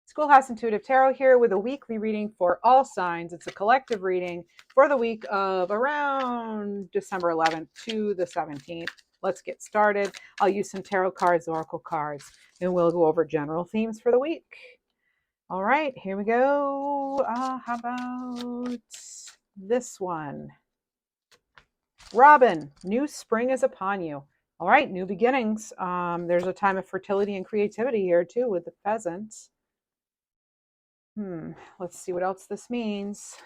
Schoolhouse Intuitive Tarot here with a weekly reading for all signs. It's a collective reading for the week of around December 11th to the 17th. Let's get started. I'll use some tarot cards, oracle cards, and we'll go over general themes for the week. All right, here we go. How about this one? Robin, new spring is upon you. All right, new beginnings. There's a time of fertility and creativity here too with the pheasants. Let's see what else this means.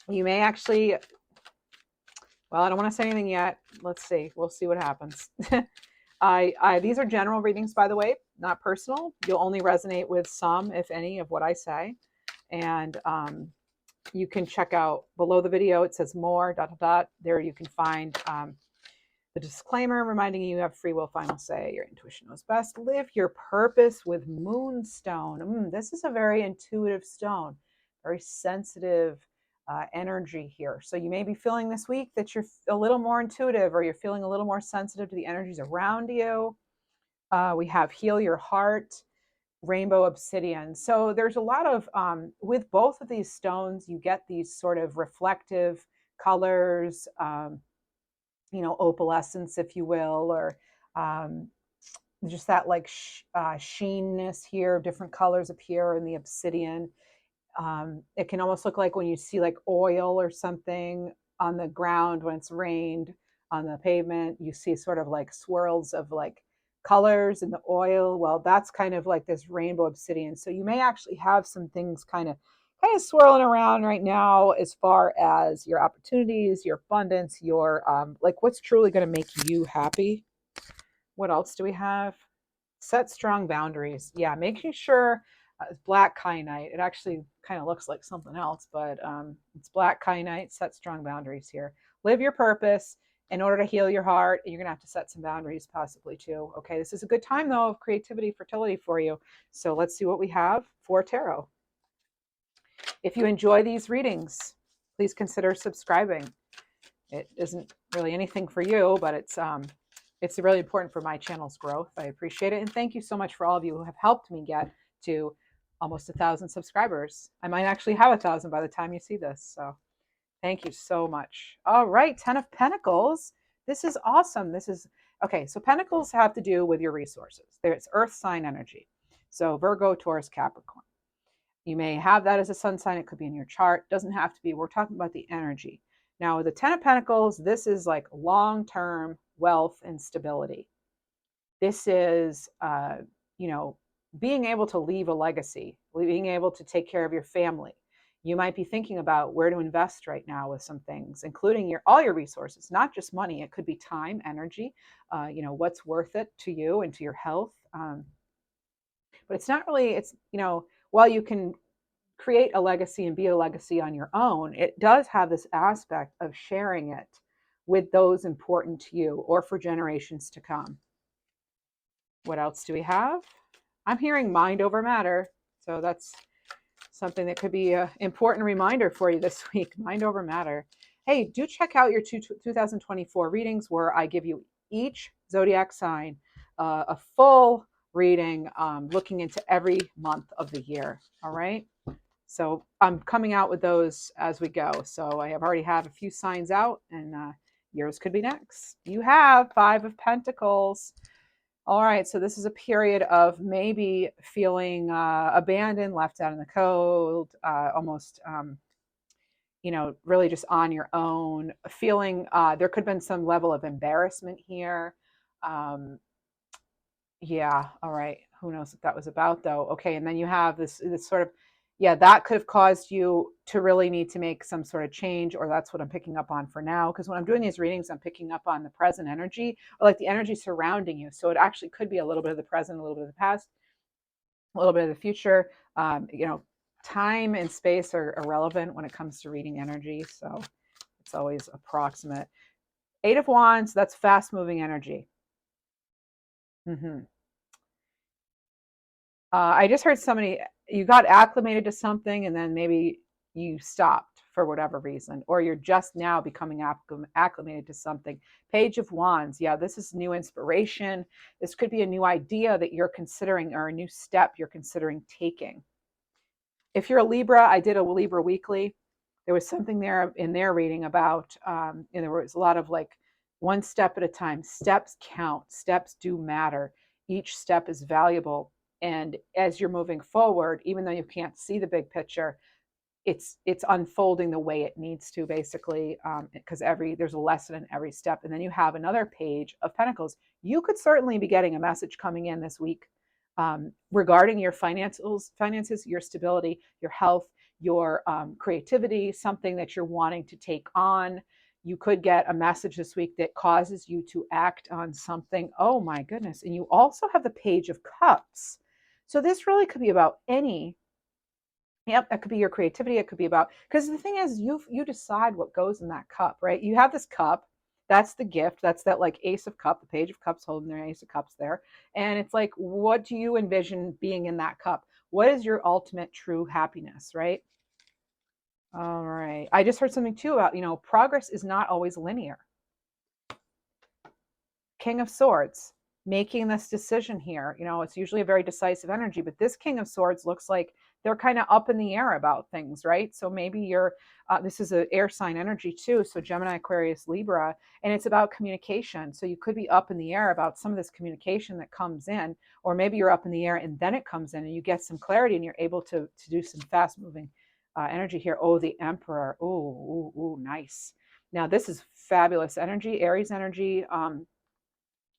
You may actually, well, I don't want to say anything yet. Let's see. We'll see what happens. These are general readings, by the way, not personal. You'll only resonate with some, if any, of what I say. And you can check out below the video. It says more, ... There you can find the disclaimer reminding you have free will, final say. Your intuition knows best. Live your purpose with Moonstone. This is a very intuitive stone, very sensitive energy here. So you may be feeling this week that you're a little more intuitive, or you're feeling a little more sensitive to the energies around you. We have heal your heart, rainbow obsidian. So there's a lot of, with both of these stones, you get these sort of reflective colors, opalescence, if you will, or just that like sheenness here, different colors appear in the obsidian. It can almost look like when you see like oil or something on the ground when it's rained on the pavement, you see sort of like swirls of like colors in the oil. Well, that's kind of like this rainbow obsidian. So you may actually have some things kind of swirling around right now as far as your opportunities, your abundance, your like what's truly going to make you happy. What else do we have? Set strong boundaries. Yeah, making sure it's black kyanite. It actually kind of looks like something else, but it's black kyanite. Set strong boundaries here. Live your purpose. In order to heal your heart, you're going to have to set some boundaries possibly too. Okay, this is a good time though of creativity, fertility for you. So let's see what we have for tarot. If you enjoy these readings, please consider subscribing. It isn't really anything for you, but it's really important for my channel's growth. I appreciate it. And thank you so much for all of you who have helped me get to almost 1,000 subscribers. I might actually have 1,000 by the time you see this. So thank you so much. All right, 10 of Pentacles. This is awesome. This is, okay, so Pentacles have to do with your resources. There's earth sign energy. So Virgo, Taurus, Capricorn. You may have that as a sun sign. It could be in your chart. Doesn't have to be. We're talking about the energy. Now, with the 10 of Pentacles, this is like long-term wealth and stability. This is, being able to leave a legacy, being able to take care of your family. You might be thinking about where to invest right now with some things, including all your resources, not just money. It could be time, energy, what's worth it to you and to your health. But it's not really, while you can create a legacy and be a legacy on your own, it does have this aspect of sharing it with those important to you or for generations to come. What else do we have? I'm hearing mind over matter. So that's something that could be an important reminder for you this week. Mind over matter. Hey, do check out your 2024 readings where I give you each zodiac sign a full reading, looking into every month of the year. All right. So I'm coming out with those as we go. So I have already have a few signs out, and yours could be next. You have 5 of Pentacles. All right, so this is a period of maybe feeling abandoned, left out in the cold, almost, really just on your own, feeling there could have been some level of embarrassment here. Yeah, all right. Who knows what that was about, though? Okay, and then you have this sort of, that could have caused you to really need to make some sort of change, or that's what I'm picking up on for now. Because when I'm doing these readings, I'm picking up on the present energy, or like the energy surrounding you. So it actually could be a little bit of the present, a little bit of the past, a little bit of the future. Time and space are irrelevant when it comes to reading energy. So it's always approximate. 8 of Wands, that's fast-moving energy. I just heard somebody, you got acclimated to something and then maybe you stopped for whatever reason, or you're just now becoming acclimated to something. Page of Wands. Yeah, this is new inspiration. This could be a new idea that you're considering, or a new step you're considering taking. If you're a Libra, I did a Libra weekly. There was something there in their reading about, and there was a lot of like one step at a time. Steps count, steps do matter. Each step is valuable. And as you're moving forward, even though you can't see the big picture, it's unfolding the way it needs to, basically, because there's a lesson in every step. And then you have another page of Pentacles. You could certainly be getting a message coming in this week regarding your finances, your stability, your health, your creativity, something that you're wanting to take on. You could get a message this week that causes you to act on something. Oh my goodness. And you also have the Page of Cups. So this really could be about Yep, that could be your creativity. It could be about, because the thing is, you decide what goes in that cup, right? You have this cup. That's the gift. That's that like Ace of Cup, the Page of Cups holding their Ace of Cups there. And it's like, what do you envision being in that cup? What is your ultimate true happiness, right? All right. I just heard something too about, progress is not always linear. King of Swords, making this decision here. It's usually a very decisive energy, but this King of Swords looks like they're kind of up in the air about things, right? So maybe this is an air sign energy too. So Gemini, Aquarius, Libra, and it's about communication. So you could be up in the air about some of this communication that comes in, or maybe you're up in the air and then it comes in and you get some clarity and you're able to do some fast moving energy here. Oh, the Emperor. Oh, nice. Now this is fabulous energy, Aries energy.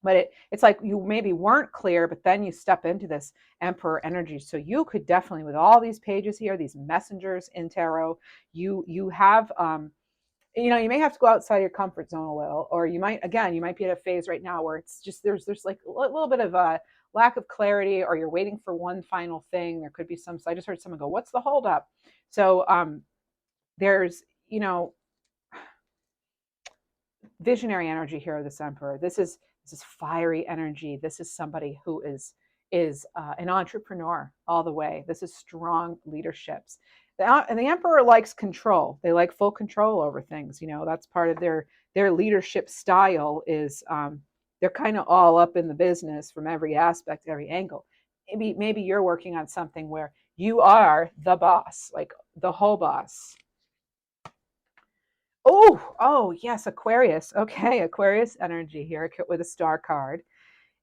But it's like you maybe weren't clear, but then you step into this Emperor energy. So you could definitely, with all these pages here, these messengers in tarot, you have, you may have to go outside your comfort zone a little, or you might be at a phase right now where it's just, there's like a little bit of a lack of clarity, or you're waiting for one final thing. There could be so I just heard someone go, what's the holdup? So there's, visionary energy here of this Emperor. This is fiery energy. This is somebody who is an entrepreneur all the way. This is strong leaderships. And the Emperor likes control. They like full control over things. That's part of their leadership style is they're kind of all up in the business from every aspect, every angle. Maybe you're working on something where you are the boss, like the whole boss. Oh, yes, Aquarius. Okay, Aquarius energy here with a star card.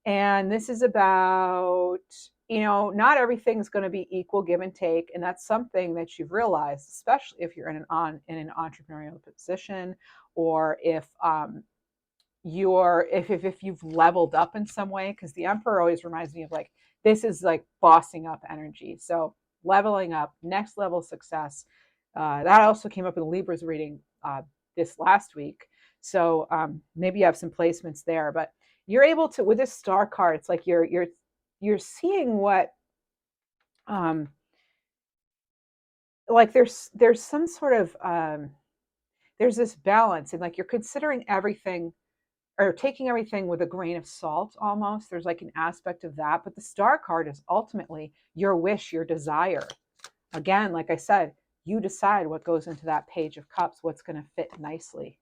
And this is about, not everything's going to be equal give and take. And that's something that you've realized, especially if you're in an entrepreneurial position, or if if you've leveled up in some way, because the Emperor always reminds me of like, this is like bossing up energy. So leveling up, next level success. That also came up in Libra's reading this last week. So maybe you have some placements there, but you're able to, with this star card, it's like you're seeing what like there's some sort of there's this balance, and like you're considering everything, or taking everything with a grain of salt almost. There's like an aspect of that, but the star card is ultimately your wish, your desire. Again, like I said, you decide what goes into that Page of Cups, what's going to fit nicely.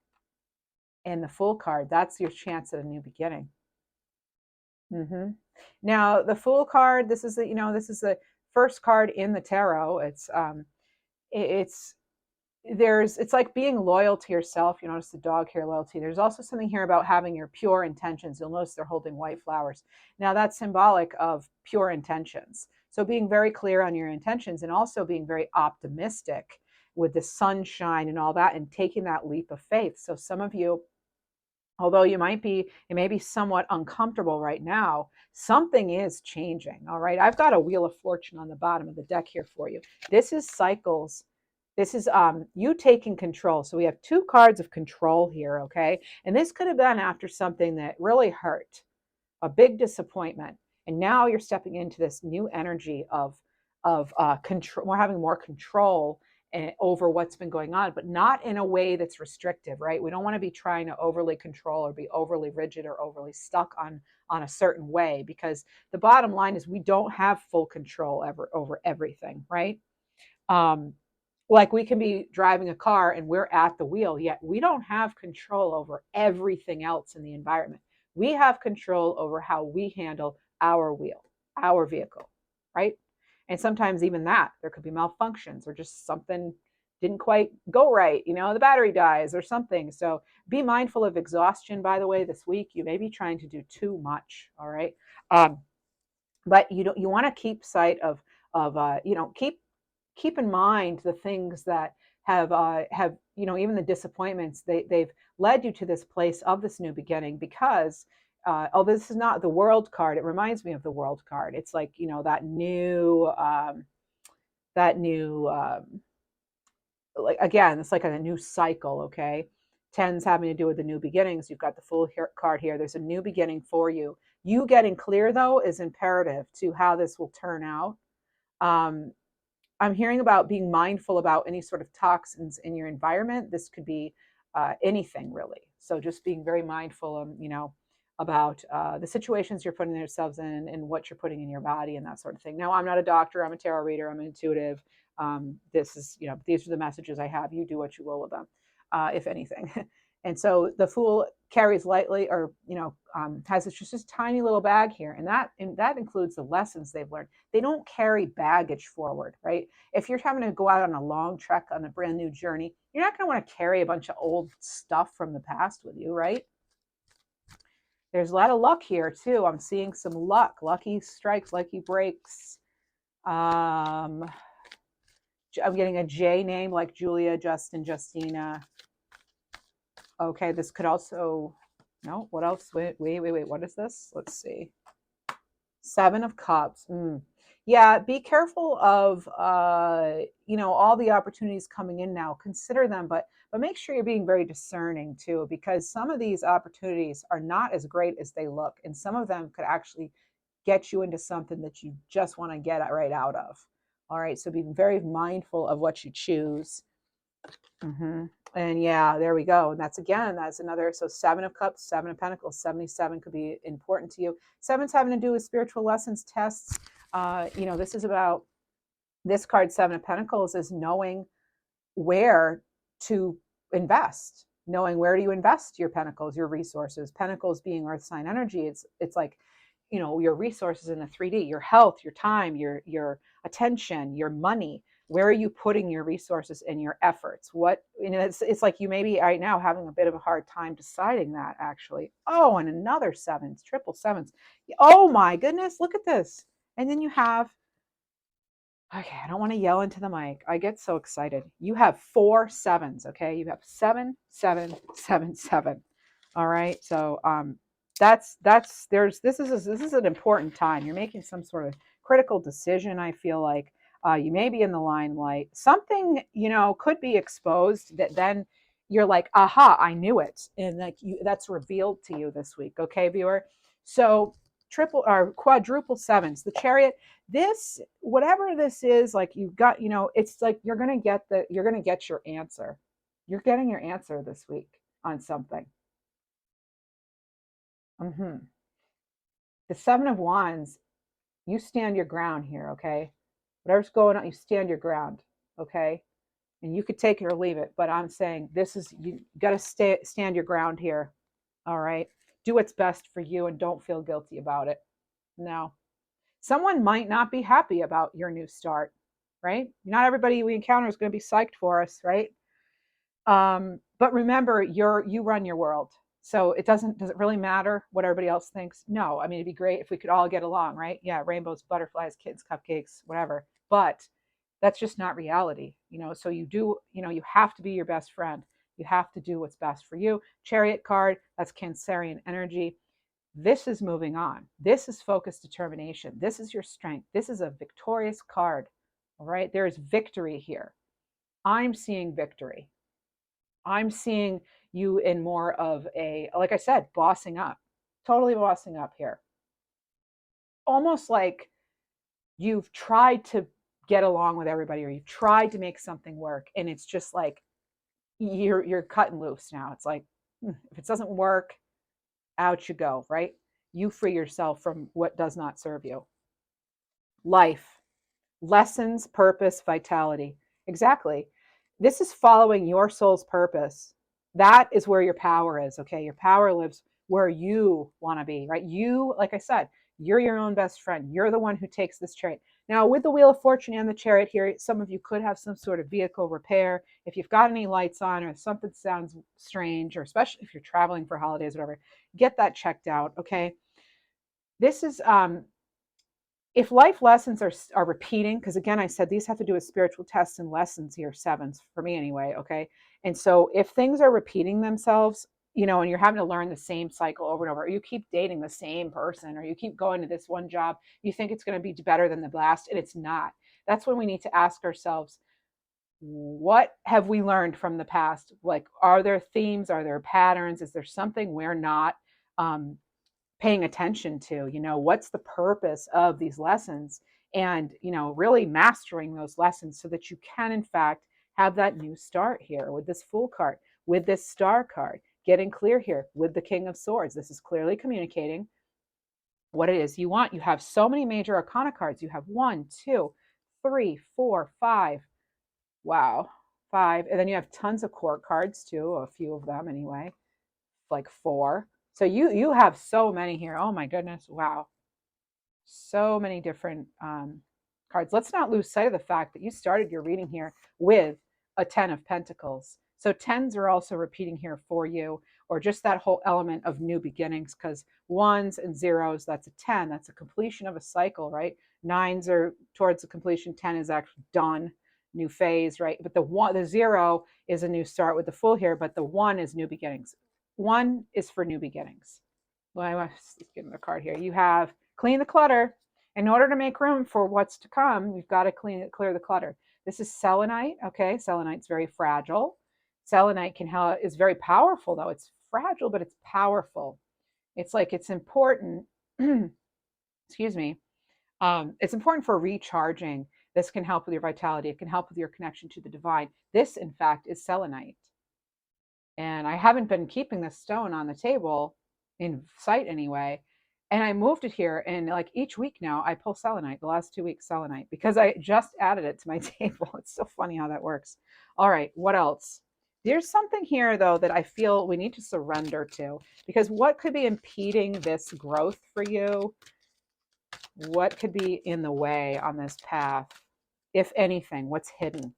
And the Fool card, that's your chance at a new beginning. Now, the Fool card, this is the first card in the tarot. It's like being loyal to yourself. You notice the dog here, loyalty. There's also something here about having your pure intentions. You'll notice they're holding white flowers. Now, that's symbolic of pure intentions. So being very clear on your intentions, and also being very optimistic with the sunshine and all that, and taking that leap of faith. So some of you, although it may be somewhat uncomfortable right now, something is changing. All right. I've got a Wheel of Fortune on the bottom of the deck here for you. This is cycles. This is you taking control. So we have two cards of control here. Okay. And this could have been after something that really hurt, a big disappointment. And now you're stepping into this new energy of control. We're having more control over what's been going on, but not in a way that's restrictive, right? We don't want to be trying to overly control, or be overly rigid, or overly stuck on a certain way, because the bottom line is we don't have full control over everything, right? Like we can be driving a car and we're at the wheel, yet we don't have control over everything else in the environment. We have control over how we handle our wheel, our vehicle, right? And sometimes even that, there could be malfunctions or just something didn't quite go right, the battery dies or something. So be mindful of exhaustion, by the way, this week. You may be trying to do too much, all right? Um, but you want to keep sight of keep in mind the things that have even the disappointments they've led you to this place of this new beginning, because although this is not the world card, it reminds me of the world card. It's like that new like, again, it's like a new cycle. Okay, tens having to do with the new beginnings. You've got the full card here. There's a new beginning for you. You getting clear though is imperative to how this will turn out. um, I'm hearing about being mindful about any sort of toxins in your environment. This could be anything really. So just being very mindful, about the situations you're putting yourselves in and what you're putting in your body and that sort of thing. Now, I'm not a doctor. I'm a tarot reader. I'm an intuitive. These are the messages I have. You do what you will with them, if anything. And so the Fool carries lightly, or has just this tiny little bag here, and that includes the lessons they've learned. They don't carry baggage forward, right? If you're having to go out on a long trek on a brand new journey, you're not going to want to carry a bunch of old stuff from the past with you, right? There's a lot of luck here too. I'm seeing some luck, lucky strikes, lucky breaks. I'm getting a J name like Julia, Justin, Justina. Okay, this could also, no, what else? Wait, what is this? Let's see. Seven of Cups. Yeah, be careful of all the opportunities coming in now. Consider them, but make sure you're being very discerning too, because some of these opportunities are not as great as they look, and some of them could actually get you into something that you just want to get right out of. All right, so be very mindful of what you choose. And yeah, there we go. And that's another. So Seven of Cups, Seven of Pentacles, 77 could be important to you. Seven's having to do with spiritual lessons, tests. This is about, this card, Seven of Pentacles, is knowing where to invest, knowing where do you invest your pentacles, your resources. Pentacles being earth sign energy. It's like, your resources in the 3D, your health, your time, your attention, your money. Where are you putting your resources and your efforts? It's like you may be right now having a bit of a hard time deciding that, actually. Oh, and another sevens, triple sevens. Oh my goodness, look at this. And then you have, okay, I don't want to yell into the mic. I get so excited. You have 4 sevens, okay? You have 7, 7, 7, 7. All right. So this is an important time. You're making some sort of critical decision. I feel like you may be in the limelight. Something could be exposed that then you're like, aha, I knew it, and that's revealed to you this week. Okay, viewer. So triple or quadruple sevens, the Chariot. This, whatever this is, like you've got, it's like you're gonna get your answer. You're getting your answer this week on something. The Seven of Wands, you stand your ground here, okay? Whatever's going on, you stand your ground, okay? And you could take it or leave it, but I'm saying you got to stand your ground here, all right? Do what's best for you and don't feel guilty about it. No. Someone might not be happy about your new start, right? Not everybody we encounter is going to be psyched for us, right? But remember, you run your world. So does it really matter what everybody else thinks? No. I mean, it'd be great if we could all get along, right? Yeah, rainbows, butterflies, kids, cupcakes, whatever. But that's just not reality, So you have to be your best friend. You have to do what's best for you. Chariot card, that's Cancerian energy. This is moving on. This is focused determination. This is your strength. This is a victorious card. All right. There is victory here. I'm seeing victory. I'm seeing you in more of a, like I said, bossing up, totally bossing up here. Almost like you've tried to get along with everybody, or you've tried to make something work, and it's just like you're cutting loose now. It's like, if it doesn't work, out you go, right? You free yourself from what does not serve you. Life, lessons, purpose, vitality. Exactly. This is following your soul's purpose. That is where your power is, okay? Your power lives where you want to be, right? You, like I said, you're your own best friend. You're the one who takes this trait. Now, with the Wheel of Fortune and the Chariot here, some of you could have some sort of vehicle repair. If you've got any lights on or something sounds strange, or especially if you're traveling for holidays or whatever, get that checked out, okay? This is if life lessons are repeating, because again, I said these have to do with spiritual tests and lessons here, sevens for me anyway, okay? And so if things are repeating themselves, you know, and you're having to learn the same cycle over and over, or you keep dating the same person, or you keep going to this one job, you think it's going to be better than the last, and it's not. That's when we need to ask ourselves, what have we learned from the past? Like, are there themes? Are there patterns? Is there something we're not um, paying attention to? You know, what's the purpose of these lessons? And, you know, really mastering those lessons so that you can, in fact, have that new start here with this Fool card, with this Star card, getting clear here with the King of Swords. This is clearly communicating what it is you want. You have so many major arcana cards. You have 1, 2, 3, 4, 5. Wow. 5. And then you have tons of court cards too, a few of them anyway, like 4. So you have so many here. Oh my goodness. Wow. So many different cards. Let's not lose sight of the fact that you started your reading here with a 10 of Pentacles. So 10s are also repeating here for you, or just that whole element of new beginnings, because 1s and 0s, that's a 10. That's a completion of a cycle, right? 9s are towards the completion. 10 is actually done, new phase, right? But the 0 is a new start with the Fool here, but the 1 is new beginnings. 1 is for new beginnings. Well, I was getting the card here. You have clean the clutter. In order to make room for what's to come, you've got to clear the clutter. This is selenite. Okay, selenite's very fragile. Selenite is very powerful, though. It's fragile, but it's powerful. It's like it's important. Excuse me. It's important for recharging. This can help with your vitality. It can help with your connection to the divine. This, in fact, is selenite. And I haven't been keeping this stone on the table in sight anyway. And I moved it here, and like each week now, I pull selenite. The last 2 weeks, selenite, because I just added it to my table. It's so funny how that works. All right, what else? There's something here though that I feel we need to surrender to, because what could be impeding this growth for you? What could be in the way on this path, if anything? What's hidden?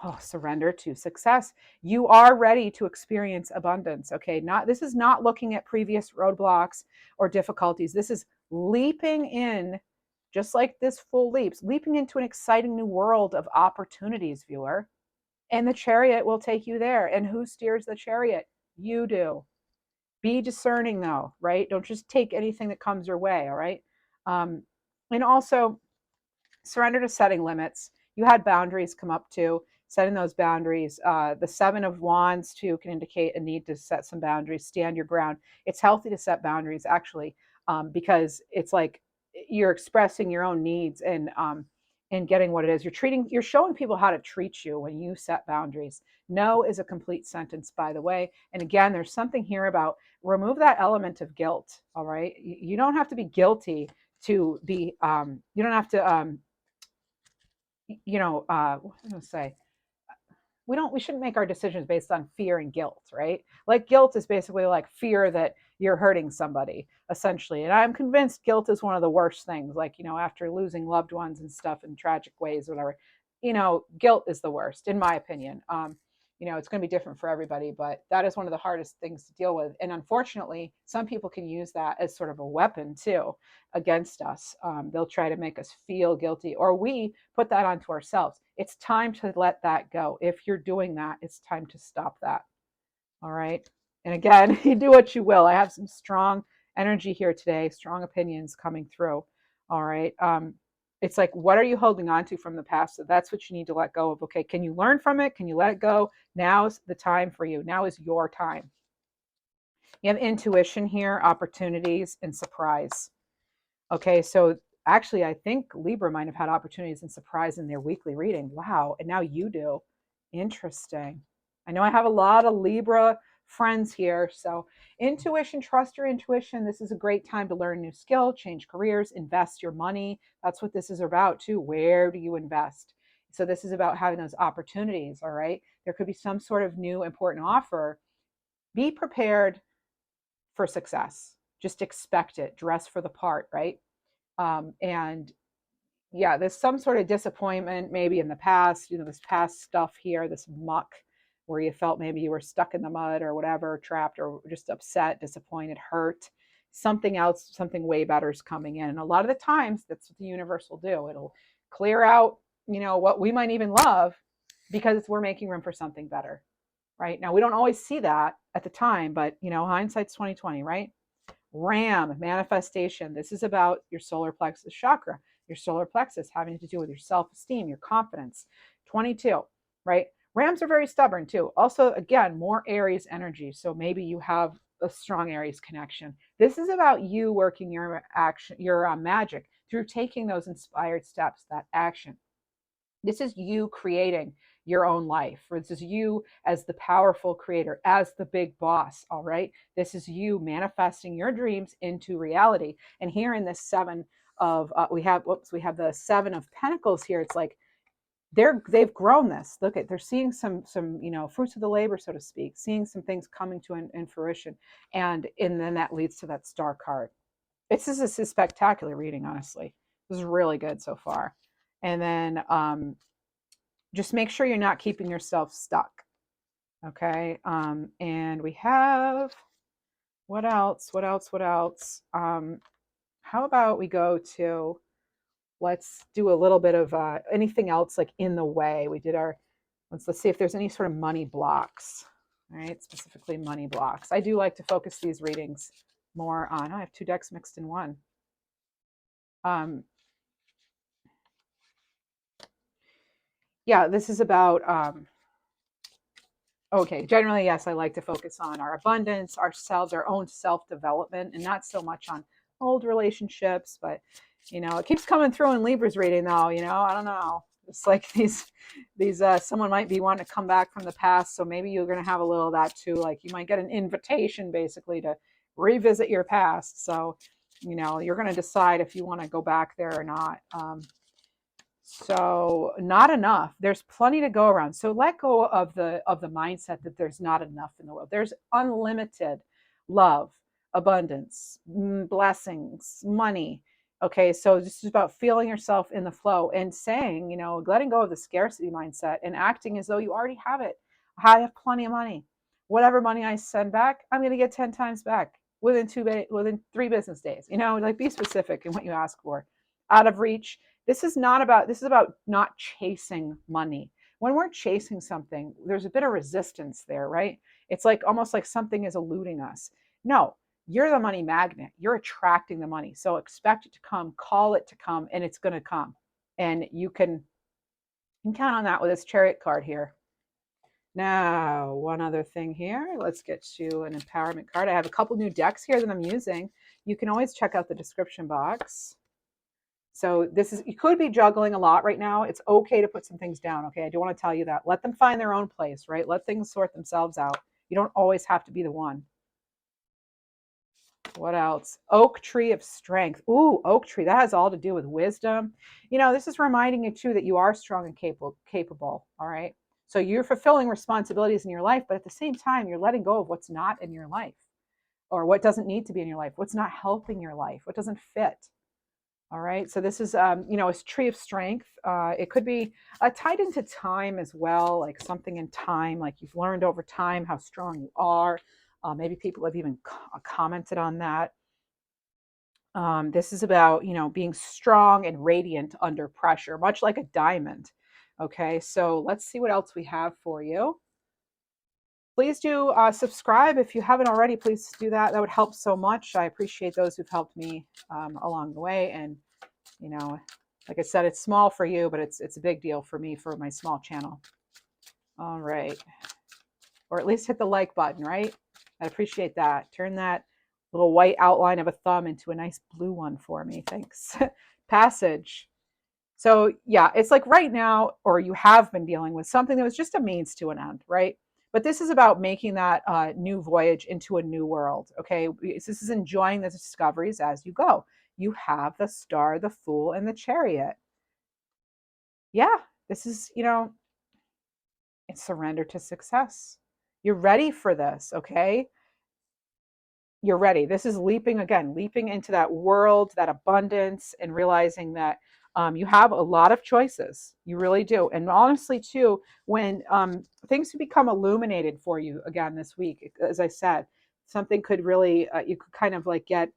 Oh, surrender to success. You are ready to experience abundance. Okay. This is not looking at previous roadblocks or difficulties. This is leaping in, just like this Fool leaps, leaping into an exciting new world of opportunities, viewer. And the Chariot will take you there. And who steers the Chariot? You do. Be discerning though, right? Don't just take anything that comes your way. All right. And also surrender to setting limits. You had boundaries come up too, setting those boundaries. The 7 of Wands too can indicate a need to set some boundaries, stand your ground. It's healthy to set boundaries actually, because it's like you're expressing your own needs and getting what it is. You're showing people how to treat you when you set boundaries. No is a complete sentence, by the way. And again, there's something here about remove that element of guilt. All right. You don't have to be guilty to be, you don't have to, what am I going to say? We shouldn't make our decisions based on fear and guilt, right? Like guilt is basically like fear that you're hurting somebody, essentially. And I'm convinced guilt is one of the worst things. Like, after losing loved ones and stuff in tragic ways, whatever, guilt is the worst, in my opinion. It's going to be different for everybody, but that is one of the hardest things to deal with. And unfortunately, some people can use that as sort of a weapon too against us. They'll try to make us feel guilty, or we put that onto ourselves. It's time to let that go. If you're doing that, it's time to stop that. All right. And again, you do what you will. I have some strong energy here today, strong opinions coming through. All right. It's like, what are you holding on to from the past? So that's what you need to let go of. Okay. Can you learn from it? Can you let it go? Now's the time for you. Now is your time. You have intuition here, opportunities, and surprise. Okay. So actually, I think Libra might have had opportunities and surprise in their weekly reading. Wow. And now you do. Interesting. I know I have a lot of Libra friends here. So intuition, trust your intuition. This is a great time to learn a new skill, change careers, invest your money. That's what this is about too. Where do you invest? So this is about having those opportunities, all right? There could be some sort of new important offer. Be prepared for success. Just expect it. Dress for the part, right? And yeah, there's some sort of disappointment maybe in the past, this past stuff here, this muck where you felt maybe you were stuck in the mud or whatever, trapped or just upset, disappointed, hurt. Something else, something way better is coming in. And a lot of the times that's what the universe will do. It'll clear out, what we might even love because we're making room for something better. Right? Now we don't always see that at the time, but hindsight's 2020, right? Ram, manifestation. This is about your solar plexus chakra. Your solar plexus having to do with your self-esteem, your confidence. 22, right? Rams are very stubborn too. Also, again, more Aries energy. So maybe you have a strong Aries connection. This is about you working your action, your magic through taking those inspired steps, that action. This is you creating your own life. This is you as the powerful creator, as the big boss. All right. This is you manifesting your dreams into reality. And here in this seven of we have the Seven of Pentacles here. It's like they've grown this. Look at, they're seeing some fruits of the labor, so to speak, seeing some things coming to in fruition, and then that leads to that Star card. This is a spectacular reading, honestly. This is really good so far. And then just make sure you're not keeping yourself stuck. Okay. And we have, what else? How about we go to, let's do a little bit of anything else like in the way. We did our, let's see if there's any sort of money blocks. All right. Specifically money blocks. I do like to focus these readings more on, I have two decks mixed in one. Yeah, this is about, okay, generally, yes, I like to focus on our abundance, ourselves, our own self-development, and not so much on old relationships, but, it keeps coming through in Libra's reading, though, I don't know. It's like these, someone might be wanting to come back from the past, so maybe you're going to have a little of that too. Like you might get an invitation, basically, to revisit your past. So, you're going to decide if you want to go back there or not. So not enough. There's plenty to go around. So let go of the mindset that there's not enough in the world. There's unlimited love, abundance, blessings, money. Okay, so this is about feeling yourself in the flow and saying, letting go of the scarcity mindset and acting as though you already have it. I have plenty of money. Whatever money I send back, I'm going to get 10 times back within 3 business days. Like be specific in what you ask for. Out of reach. This is about not chasing money. When we're chasing something, there's a bit of resistance there, right? It's like almost like something is eluding us. No, you're the money magnet. You're attracting the money. So expect it to come, call it to come, and it's going to come. And you can count on that with this Chariot card here. Now, one other thing here. Let's get to an empowerment card. I have a couple new decks here that I'm using. You can always check out the description box. So you could be juggling a lot right now. It's okay to put some things down. Okay. I do want to tell you that. Let them find their own place, right? Let things sort themselves out. You don't always have to be the one. What else? Oak tree of strength. Ooh, oak tree. That has all to do with wisdom. This is reminding you too that you are strong and capable. All right. So you're fulfilling responsibilities in your life, but at the same time, you're letting go of what's not in your life or what doesn't need to be in your life, what's not helping your life, what doesn't fit. All right. So this is, a tree of strength. It could be tied into time as well, like something in time, like you've learned over time how strong you are. Maybe people have even commented on that. This is about, being strong and radiant under pressure, much like a diamond. Okay. So let's see what else we have for you. Please do subscribe if you haven't already. Please do that. That would help so much. I appreciate those who've helped me along the way. And, like I said, it's small for you, but it's a big deal for me for my small channel. All right. Or at least hit the like button, right? I appreciate that. Turn that little white outline of a thumb into a nice blue one for me. Thanks. Passage. So yeah, it's like right now, or you have been dealing with something that was just a means to an end, right? But this is about making that new voyage into a new world, okay? This is enjoying the discoveries as you go. You have the Star, the Fool, and the Chariot. Yeah, This is, it's surrender to success. You're ready for this, okay? You're ready. This is leaping into that world, that abundance, and realizing that you have a lot of choices. You really do. And honestly, too, when things become illuminated for you again this week, as I said, something could really, you could kind of like get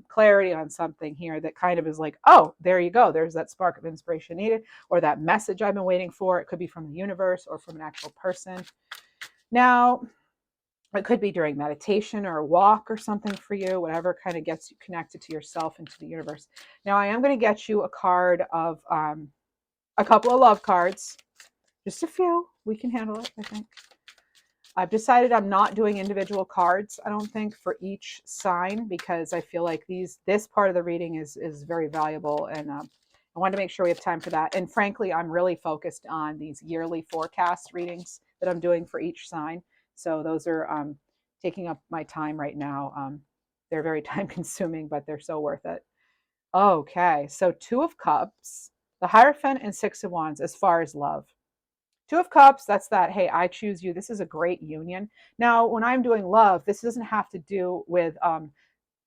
clarity on something here that kind of is like, oh, there you go. There's that spark of inspiration needed, or that message I've been waiting for. It could be from the universe or from an actual person. Now, it could be during meditation or a walk or something for you, whatever kind of gets you connected to yourself and to the universe. Now, I am going to get you a card of a couple of love cards, just a few. We can handle it, I think. I've decided I'm not doing individual cards, I don't think, for each sign, because I feel like this part of the reading is very valuable, and I wanted to make sure we have time for that. And frankly, I'm really focused on these yearly forecast readings that I'm doing for each sign. So those are taking up my time right now. They're very time consuming, but they're so worth it. Okay, so Two of Cups, the Hierophant, and Six of Wands as far as love. Two of Cups, that's that, hey, I choose you. This is a great union. Now, when I'm doing love, this doesn't have to do with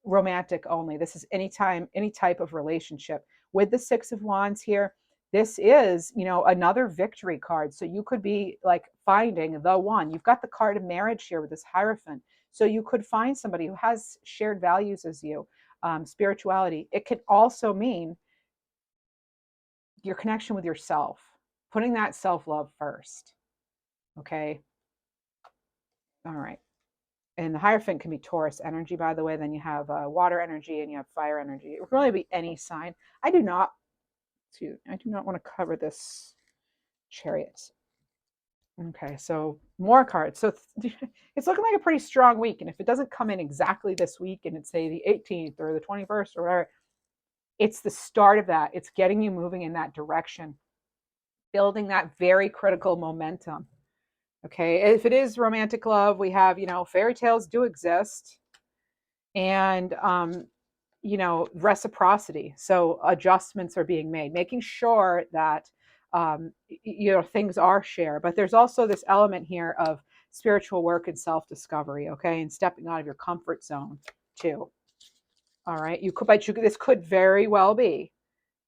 romantic only. This is anytime, any type of relationship. With the Six of Wands here, this is, another victory card. So you could be like finding the one. You've got the card of marriage here with this Hierophant. So you could find somebody who has shared values as you, spirituality. It could also mean your connection with yourself, putting that self-love first. Okay. All right. And the Hierophant can be Taurus energy, by the way. Then you have water energy and you have fire energy. It would really be any sign. I do not want to cover this Chariot. Okay, so more cards. So it's looking like a pretty strong week. And if it doesn't come in exactly this week, and it's say the 18th or the 21st or whatever, it's the start of that. It's getting you moving in that direction, building that very critical momentum. Okay, if it is romantic love, we have, fairy tales do exist, and reciprocity. So adjustments are being made, making sure that things are shared. But there's also this element here of spiritual work and self-discovery, okay, and stepping out of your comfort zone too. All right, this could very well be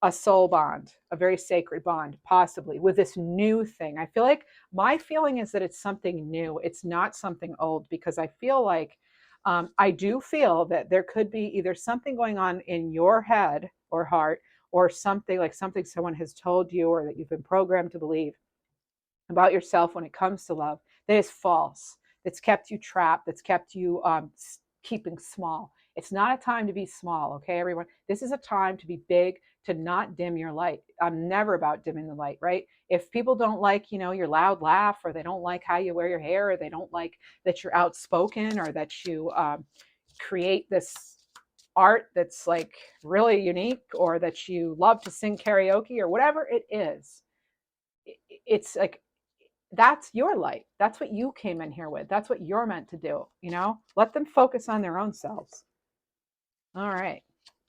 a soul bond, a very sacred bond, possibly with this new thing. I feel like my feeling is that it's something new. It's not something old, because I feel like I do feel that there could be either something going on in your head or heart, or something someone has told you or that you've been programmed to believe about yourself when it comes to love that is false, that's kept you trapped, that's kept you keeping small. It's not a time to be small, okay, everyone? This is a time to be big, to not dim your light. I'm never about dimming the light, right? If people don't like, your loud laugh, or they don't like how you wear your hair, or they don't like that you're outspoken, or that you create this art that's like really unique, or that you love to sing karaoke, or whatever it is, it's like, that's your light. That's what you came in here with. That's what you're meant to do. Let them focus on their own selves. All right.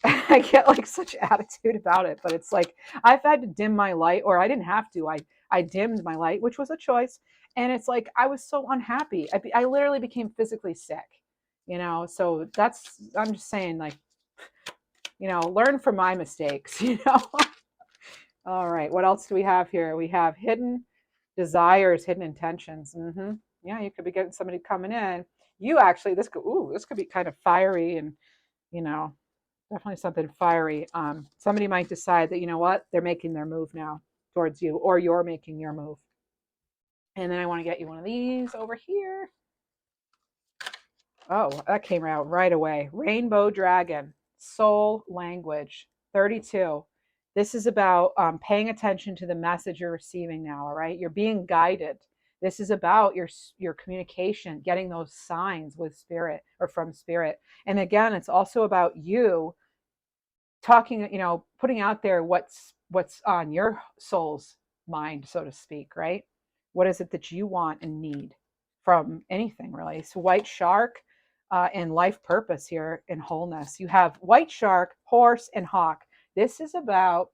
I get like such attitude about it, but it's like I've had to dim my light, or I didn't have to. I dimmed my light, which was a choice, and it's like I was so unhappy. I literally became physically sick. So I'm just saying, like, learn from my mistakes. All right. What else do we have here? We have hidden desires, hidden intentions. Yeah, you could be getting somebody coming in. You actually, this could be kind of fiery, and you know, definitely something fiery. Somebody might decide that, what, they're making their move now towards you, or you're making your move. And then I want to get you one of these over here. Oh, that came out right away. Rainbow Dragon, Soul Language, 32. This is about paying attention to the message you're receiving now, all right? You're being guided. This is about your communication, getting those signs with spirit, or from spirit. And again, it's also about you talking, putting out there what's on your soul's mind, so to speak, right? What is it that you want and need from anything, really? So white shark, and life purpose here in wholeness. You have white shark, horse, and hawk. This is about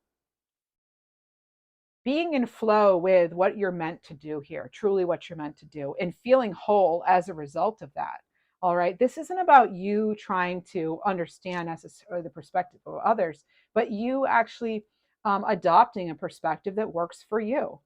being in flow with what you're meant to do here, truly what you're meant to do, and feeling whole as a result of that. All right. This isn't about you trying to understand necessarily the perspective of others, but you actually adopting a perspective that works for you.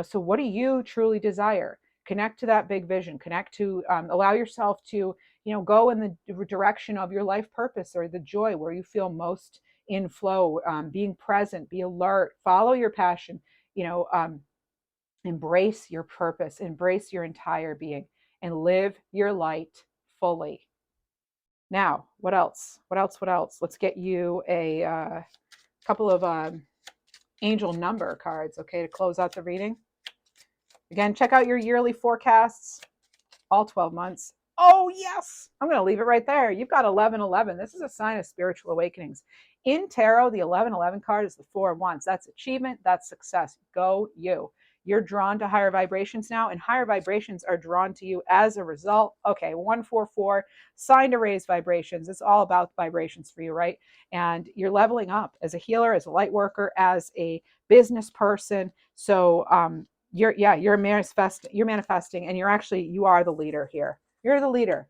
So what do you truly desire? Connect to that big vision, connect to, allow yourself to, go in the direction of your life purpose or the joy where you feel most in flow, being present, be alert, follow your passion, you know, um, embrace your purpose, embrace your entire being, and live your light fully. Now, what else? What else? What else? Let's get you a couple of angel number cards, okay, to close out the reading. Again, check out your yearly forecasts, all 12 months. Oh, yes. I'm going to leave it right there. You've got 1111. This is a sign of spiritual awakenings. In tarot, the 1111 card is the Four of Wands. That's achievement. That's success. Go you. You're drawn to higher vibrations now, and higher vibrations are drawn to you as a result. Okay, 144, sign to raise vibrations. It's all about vibrations for you, right? And you're leveling up as a healer, as a light worker, as a business person. So, you're manifesting, and you are the leader here. You're the leader.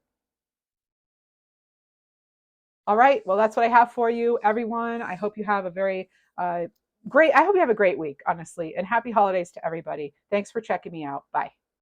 All right, well, that's what I have for you, everyone. I hope you have a very I hope you have a great week, honestly, and happy holidays to everybody. Thanks for checking me out. Bye.